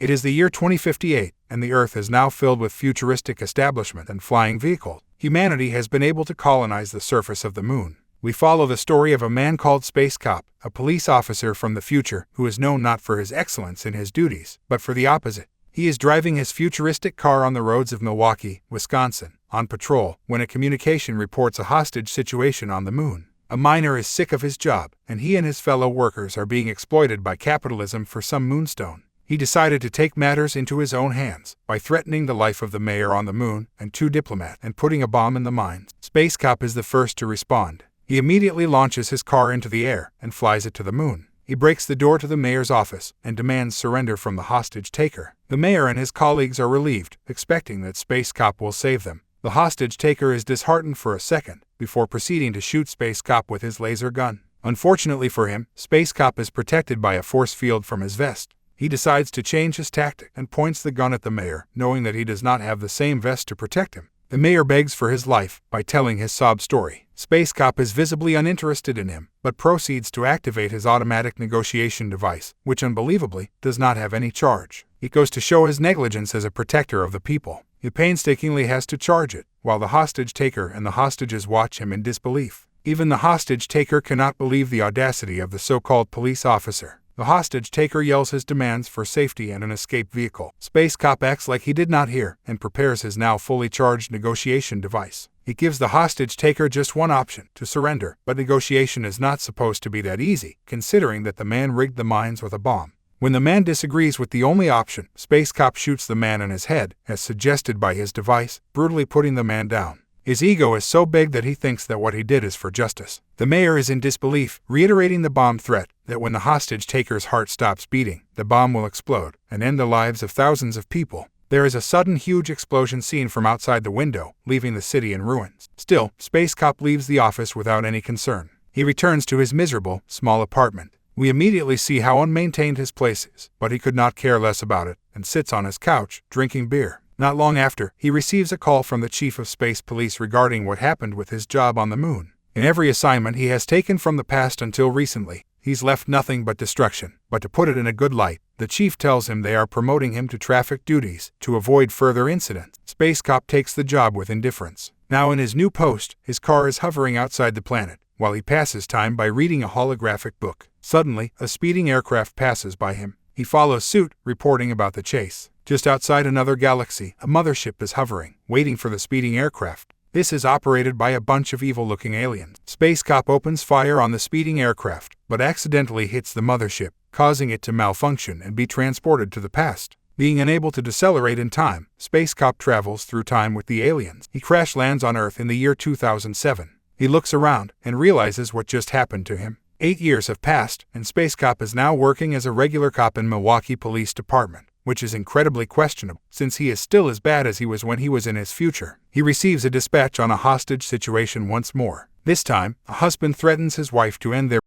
It is the year 2058, and the Earth is now filled with futuristic establishment and flying vehicles. Humanity has been able to colonize the surface of the moon. We follow the story of a man called Space Cop, a police officer from the future who is known not for his excellence in his duties, but for the opposite. He is driving his futuristic car on the roads of Milwaukee, Wisconsin, on patrol, when a communication reports a hostage situation on the moon. A miner is sick of his job, and he and his fellow workers are being exploited by capitalism for some moonstone. He decided to take matters into his own hands by threatening the life of the mayor on the moon and 2 diplomats and putting a bomb in the mines. Space Cop is the first to respond. He immediately launches his car into the air and flies it to the moon. He breaks the door to the mayor's office and demands surrender from the hostage taker. The mayor and his colleagues are relieved, expecting that Space Cop will save them. The hostage taker is disheartened for a second before proceeding to shoot Space Cop with his laser gun. Unfortunately for him, Space Cop is protected by a force field from his vest. He decides to change his tactic and points the gun at the mayor, knowing that he does not have the same vest to protect him. The mayor begs for his life by telling his sob story. Space Cop is visibly uninterested in him, but proceeds to activate his automatic negotiation device, which unbelievably does not have any charge. It goes to show his negligence as a protector of the people. He painstakingly has to charge it, while the hostage taker and the hostages watch him in disbelief. Even the hostage taker cannot believe the audacity of the so-called police officer. The hostage taker yells his demands for safety and an escape vehicle. Space Cop acts like he did not hear and prepares his now fully charged negotiation device. He gives the hostage taker just one option, to surrender, but negotiation is not supposed to be that easy, considering that the man rigged the mines with a bomb. When the man disagrees with the only option, Space Cop shoots the man in his head, as suggested by his device, brutally putting the man down. His ego is so big that he thinks that what he did is for justice. The mayor is in disbelief, reiterating the bomb threat that when the hostage taker's heart stops beating, the bomb will explode and end the lives of thousands of people. There is a sudden huge explosion seen from outside the window, leaving the city in ruins. Still, Space Cop leaves the office without any concern. He returns to his miserable, small apartment. We immediately see how unmaintained his place is, but he could not care less about it, and sits on his couch, drinking beer. Not long after, he receives a call from the chief of space police regarding what happened with his job on the moon. In every assignment he has taken from the past until recently, he's left nothing but destruction. But to put it in a good light, the chief tells him they are promoting him to traffic duties to avoid further incidents. Space Cop takes the job with indifference. Now in his new post, his car is hovering outside the planet, while he passes time by reading a holographic book. Suddenly, a speeding aircraft passes by him. He follows suit, reporting about the chase. Just outside another galaxy, a mothership is hovering, waiting for the speeding aircraft. This is operated by a bunch of evil-looking aliens. Space Cop opens fire on the speeding aircraft, but accidentally hits the mothership, causing it to malfunction and be transported to the past. Being unable to decelerate in time, Space Cop travels through time with the aliens. He crash lands on Earth in the year 2007. He looks around and realizes what just happened to him. 8 years have passed, and Space Cop is now working as a regular cop in Milwaukee Police Department, which is incredibly questionable, since he is still as bad as he was when he was in his future. He receives a dispatch on a hostage situation once more. This time, a husband threatens his wife to end their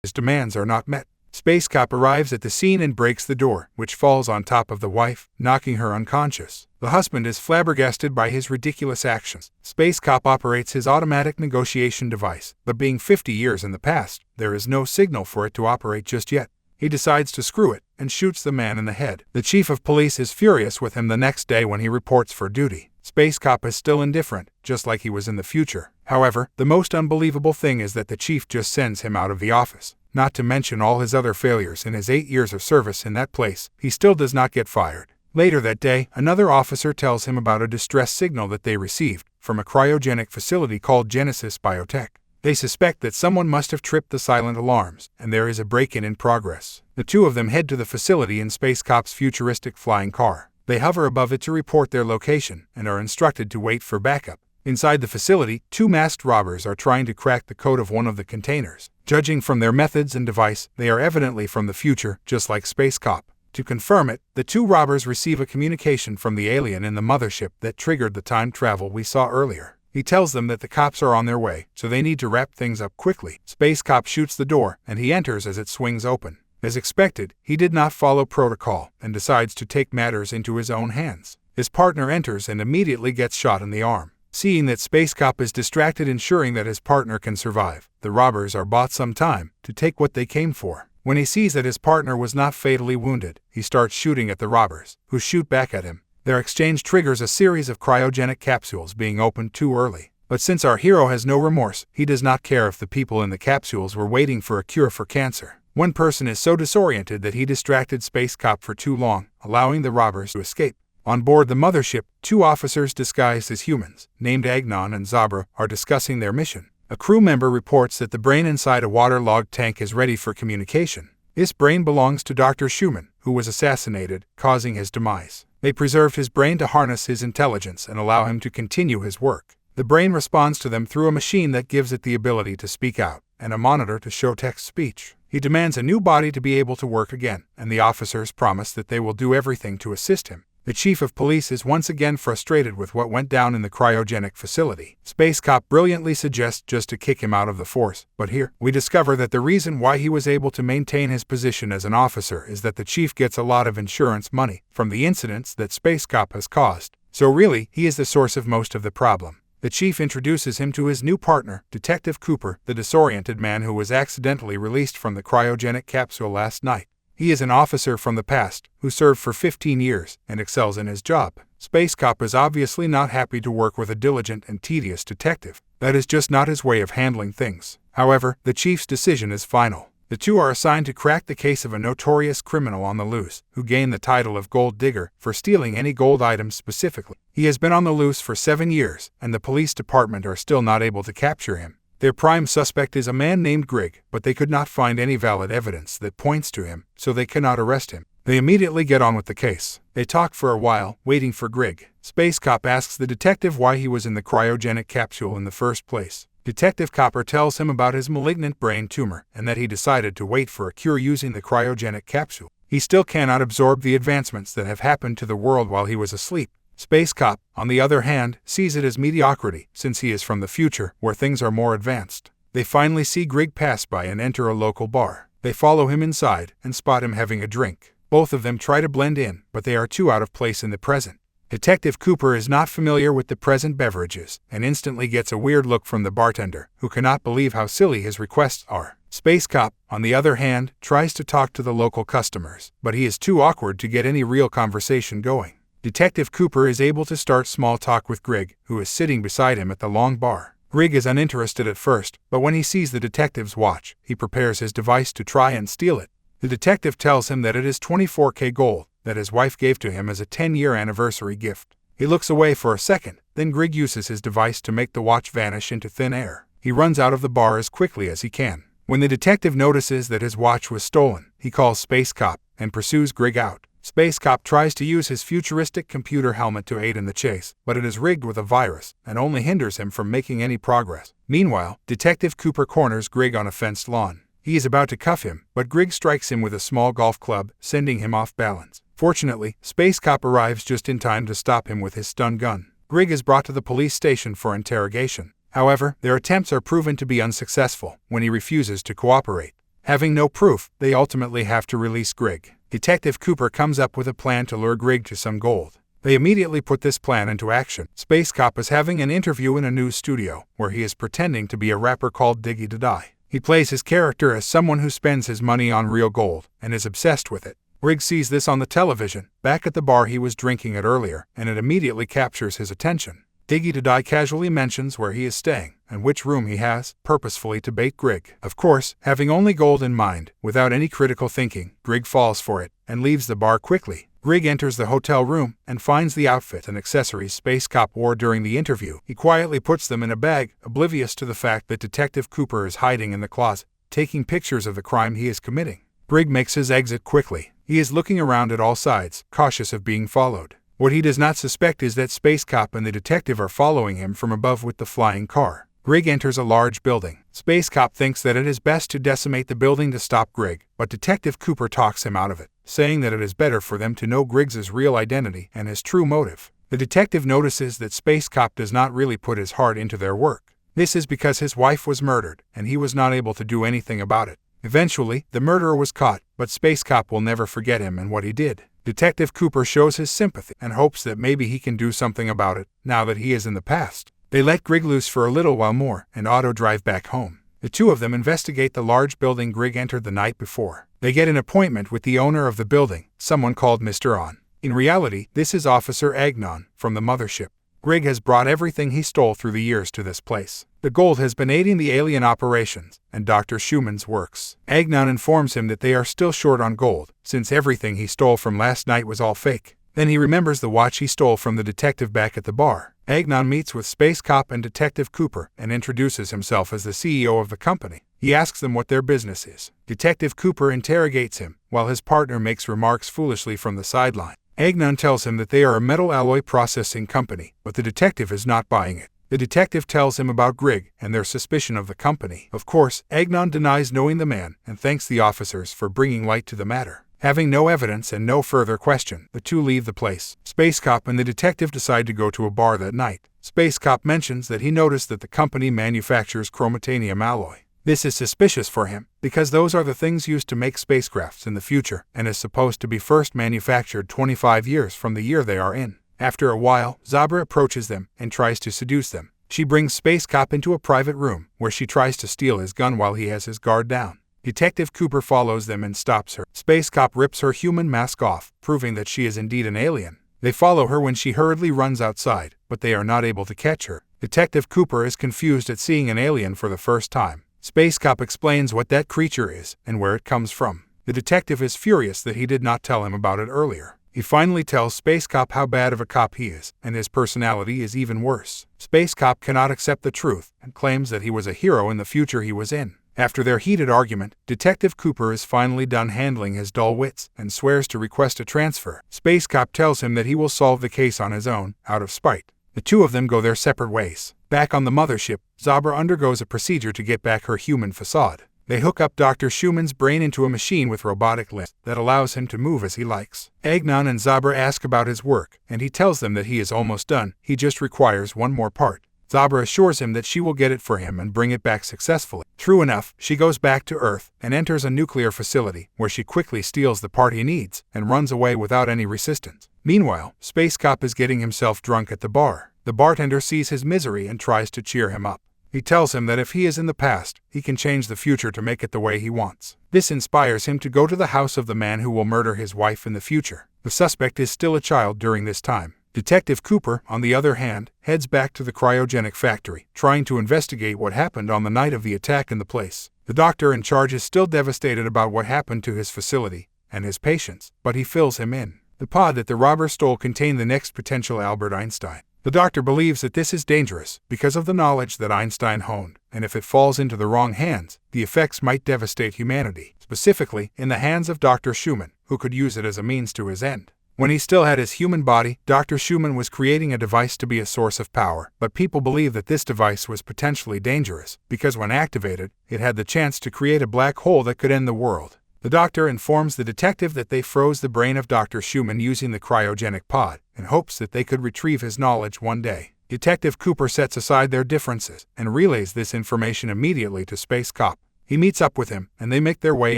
his demands are not met. Space Cop arrives at the scene and breaks the door, which falls on top of the wife, knocking her unconscious. The husband is flabbergasted by his ridiculous actions. Space Cop operates his automatic negotiation device, but being 50 years in the past, there is no signal for it to operate just yet. He decides to screw it and shoots the man in the head. The chief of police is furious with him the next day when he reports for duty. Space Cop is still indifferent, just like he was in the future. However, the most unbelievable thing is that the chief just sends him out of the office. Not to mention all his other failures in his 8 years of service in that place, he still does not get fired. Later that day, another officer tells him about a distress signal that they received from a cryogenic facility called Genesis Biotech. They suspect that someone must have tripped the silent alarms, and there is a break-in in progress. The two of them head to the facility in Space Cop's futuristic flying car. They hover above it to report their location, and are instructed to wait for backup. Inside the facility, 2 masked robbers are trying to crack the code of one of the containers. Judging from their methods and device, they are evidently from the future, just like Space Cop. To confirm it, the 2 robbers receive a communication from the alien in the mothership that triggered the time travel we saw earlier. He tells them that the cops are on their way, so they need to wrap things up quickly. Space Cop shoots the door, and he enters as it swings open. As expected, he did not follow protocol, and decides to take matters into his own hands. His partner enters and immediately gets shot in the arm. Seeing that Space Cop is distracted ensuring that his partner can survive, the robbers are bought some time to take what they came for. When he sees that his partner was not fatally wounded, he starts shooting at the robbers, who shoot back at him. Their exchange triggers a series of cryogenic capsules being opened too early. But since our hero has no remorse, he does not care if the people in the capsules were waiting for a cure for cancer. One person is so disoriented that he distracted Space Cop for too long, allowing the robbers to escape. On board the mothership, two officers disguised as humans, named Agnon and Zabra, are discussing their mission. A crew member reports that the brain inside a waterlogged tank is ready for communication. This brain belongs to Dr. Schumann, who was assassinated, causing his demise. They preserved his brain to harness his intelligence and allow him to continue his work. The brain responds to them through a machine that gives it the ability to speak out, and a monitor to show text speech. He demands a new body to be able to work again, and the officers promise that they will do everything to assist him. The chief of police is once again frustrated with what went down in the cryogenic facility. Space Cop brilliantly suggests just to kick him out of the force, but here, we discover that the reason why he was able to maintain his position as an officer is that the chief gets a lot of insurance money from the incidents that Space Cop has caused. So really, he is the source of most of the problem. The chief introduces him to his new partner, Detective Cooper, the disoriented man who was accidentally released from the cryogenic capsule last night. He is an officer from the past, who served for 15 years, and excels in his job. Space Cop is obviously not happy to work with a diligent and tedious detective. That is just not his way of handling things. However, the chief's decision is final. The two are assigned to crack the case of a notorious criminal on the loose, who gained the title of Gold Digger for stealing any gold items specifically. He has been on the loose for 7 years, and the police department are still not able to capture him. Their prime suspect is a man named Grigg, but they could not find any valid evidence that points to him, so they cannot arrest him. They immediately get on with the case. They talk for a while, waiting for Grigg. Space Cop asks the detective why he was in the cryogenic capsule in the first place. Detective Copper tells him about his malignant brain tumor, and that he decided to wait for a cure using the cryogenic capsule. He still cannot absorb the advancements that have happened to the world while he was asleep. Space Cop, on the other hand, sees it as mediocrity, since he is from the future, where things are more advanced. They finally see Grigg pass by and enter a local bar. They follow him inside, and spot him having a drink. Both of them try to blend in, but they are too out of place in the present. Detective Cooper is not familiar with the present beverages, and instantly gets a weird look from the bartender, who cannot believe how silly his requests are. Space Cop, on the other hand, tries to talk to the local customers, but he is too awkward to get any real conversation going. Detective Cooper is able to start small talk with Grigg, who is sitting beside him at the long bar. Grigg is uninterested at first, but when he sees the detective's watch, he prepares his device to try and steal it. The detective tells him that it is 24K gold, that his wife gave to him as a 10-year anniversary gift. He looks away for a second, then Grigg uses his device to make the watch vanish into thin air. He runs out of the bar as quickly as he can. When the detective notices that his watch was stolen, he calls Space Cop and pursues Grigg out. Space Cop tries to use his futuristic computer helmet to aid in the chase, but it is rigged with a virus and only hinders him from making any progress. Meanwhile, Detective Cooper corners Grigg on a fenced lawn. He is about to cuff him, but Grigg strikes him with a small golf club, sending him off balance. Fortunately, Space Cop arrives just in time to stop him with his stun gun. Grigg is brought to the police station for interrogation. However, their attempts are proven to be unsuccessful when he refuses to cooperate. Having no proof, they ultimately have to release Grigg. Detective Cooper comes up with a plan to lure Grigg to some gold. They immediately put this plan into action. Space Cop is having an interview in a news studio, where he is pretending to be a rapper called Diggy to Die. He plays his character as someone who spends his money on real gold, and is obsessed with it. Grigg sees this on the television, back at the bar he was drinking at earlier, and it immediately captures his attention. Diggy to Die casually mentions where he is staying, and which room he has, purposefully to bait Grigg. Of course, having only gold in mind, without any critical thinking, Grigg falls for it, and leaves the bar quickly. Grigg enters the hotel room, and finds the outfit and accessories Space Cop wore during the interview. He quietly puts them in a bag, oblivious to the fact that Detective Cooper is hiding in the closet, taking pictures of the crime he is committing. Grigg makes his exit quickly. He is looking around at all sides, cautious of being followed. What he does not suspect is that Space Cop and the detective are following him from above with the flying car. Grigg enters a large building. Space Cop thinks that it is best to decimate the building to stop Grigg, but Detective Cooper talks him out of it, saying that it is better for them to know Griggs' real identity and his true motive. The detective notices that Space Cop does not really put his heart into their work. This is because his wife was murdered, and he was not able to do anything about it. Eventually, the murderer was caught, but Space Cop will never forget him and what he did. Detective Cooper shows his sympathy and hopes that maybe he can do something about it, now that he is in the past. They let Grigg loose for a little while more and auto-drive back home. The two of them investigate the large building Grigg entered the night before. They get an appointment with the owner of the building, someone called Mr. On. In reality, this is Officer Agnon from the mothership. Grigg has brought everything he stole through the years to this place. The gold has been aiding the alien operations and Dr. Schumann's works. Agnon informs him that they are still short on gold, since everything he stole from last night was all fake. Then he remembers the watch he stole from the detective back at the bar. Agnon meets with Space Cop and Detective Cooper and introduces himself as the CEO of the company. He asks them what their business is. Detective Cooper interrogates him, while his partner makes remarks foolishly from the sideline. Agnon tells him that they are a metal alloy processing company, but the detective is not buying it. The detective tells him about Grigg and their suspicion of the company. Of course, Agnon denies knowing the man and thanks the officers for bringing light to the matter. Having no evidence and no further question, the two leave the place. Space Cop and the detective decide to go to a bar that night. Space Cop mentions that he noticed that the company manufactures chromatanium alloy. This is suspicious for him, because those are the things used to make spacecrafts in the future, and is supposed to be first manufactured 25 years from the year they are in. After a while, Zabra approaches them and tries to seduce them. She brings Space Cop into a private room, where she tries to steal his gun while he has his guard down. Detective Cooper follows them and stops her. Space Cop rips her human mask off, proving that she is indeed an alien. They follow her when she hurriedly runs outside, but they are not able to catch her. Detective Cooper is confused at seeing an alien for the first time. Space Cop explains what that creature is and where it comes from. The detective is furious that he did not tell him about it earlier. He finally tells Space Cop how bad of a cop he is, and his personality is even worse. Space Cop cannot accept the truth and claims that he was a hero in the future he was in. After their heated argument, Detective Cooper is finally done handling his dull wits and swears to request a transfer. Space Cop tells him that he will solve the case on his own, out of spite. The two of them go their separate ways. Back on the mothership, Zabra undergoes a procedure to get back her human facade. They hook up Dr. Schumann's brain into a machine with robotic limbs that allows him to move as he likes. Agnon and Zabra ask about his work, and he tells them that he is almost done, he just requires one more part. Zabra assures him that she will get it for him and bring it back successfully. True enough, she goes back to Earth and enters a nuclear facility, where she quickly steals the part he needs and runs away without any resistance. Meanwhile, Space Cop is getting himself drunk at the bar. The bartender sees his misery and tries to cheer him up. He tells him that if he is in the past, he can change the future to make it the way he wants. This inspires him to go to the house of the man who will murder his wife in the future. The suspect is still a child during this time. Detective Cooper, on the other hand, heads back to the cryogenic factory, trying to investigate what happened on the night of the attack in the place. The doctor in charge is still devastated about what happened to his facility and his patients, but he fills him in. The pod that the robber stole contained the next potential Albert Einstein. The doctor believes that this is dangerous because of the knowledge that Einstein honed, and if it falls into the wrong hands, the effects might devastate humanity, specifically in the hands of Dr. Schumann, who could use it as a means to his end. When he still had his human body, Dr. Schumann was creating a device to be a source of power, but people believe that this device was potentially dangerous, because when activated, it had the chance to create a black hole that could end the world. The doctor informs the detective that they froze the brain of Dr. Schumann using the cryogenic pod, in hopes that they could retrieve his knowledge one day. Detective Cooper sets aside their differences, and relays this information immediately to Space Cop. He meets up with him, and they make their way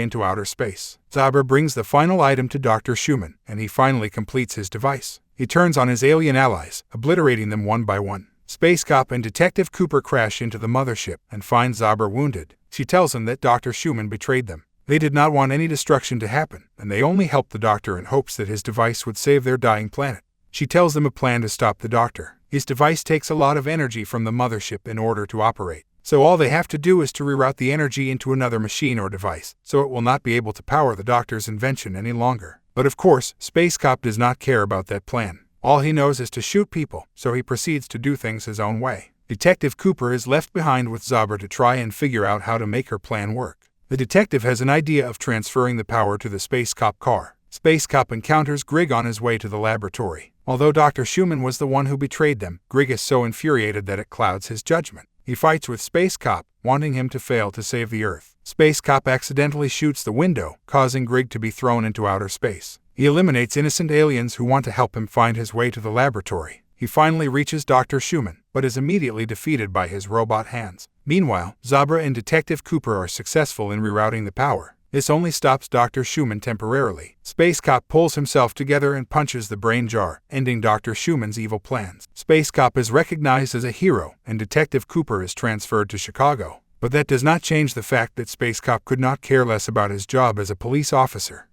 into outer space. Zabra brings the final item to Dr. Schumann, and he finally completes his device. He turns on his alien allies, obliterating them one by one. Space Cop and Detective Cooper crash into the mothership and find Zabra wounded. She tells him that Dr. Schumann betrayed them. They did not want any destruction to happen, and they only helped the doctor in hopes that his device would save their dying planet. She tells them a plan to stop the doctor. His device takes a lot of energy from the mothership in order to operate. So all they have to do is to reroute the energy into another machine or device, so it will not be able to power the doctor's invention any longer. But of course, Space Cop does not care about that plan. All he knows is to shoot people, so he proceeds to do things his own way. Detective Cooper is left behind with Zabra to try and figure out how to make her plan work. The detective has an idea of transferring the power to the Space Cop car. Space Cop encounters Grigg on his way to the laboratory. Although Dr. Schumann was the one who betrayed them, Grigg is so infuriated that it clouds his judgment. He fights with Space Cop, wanting him to fail to save the Earth. Space Cop accidentally shoots the window, causing Grigg to be thrown into outer space. He eliminates innocent aliens who want to help him find his way to the laboratory. He finally reaches Dr. Schumann, but is immediately defeated by his robot hands. Meanwhile, Zabra and Detective Cooper are successful in rerouting the power. This only stops Dr. Schumann temporarily. Space Cop pulls himself together and punches the brain jar, ending Dr. Schumann's evil plans. Space Cop is recognized as a hero, and Detective Cooper is transferred to Chicago. But that does not change the fact that Space Cop could not care less about his job as a police officer.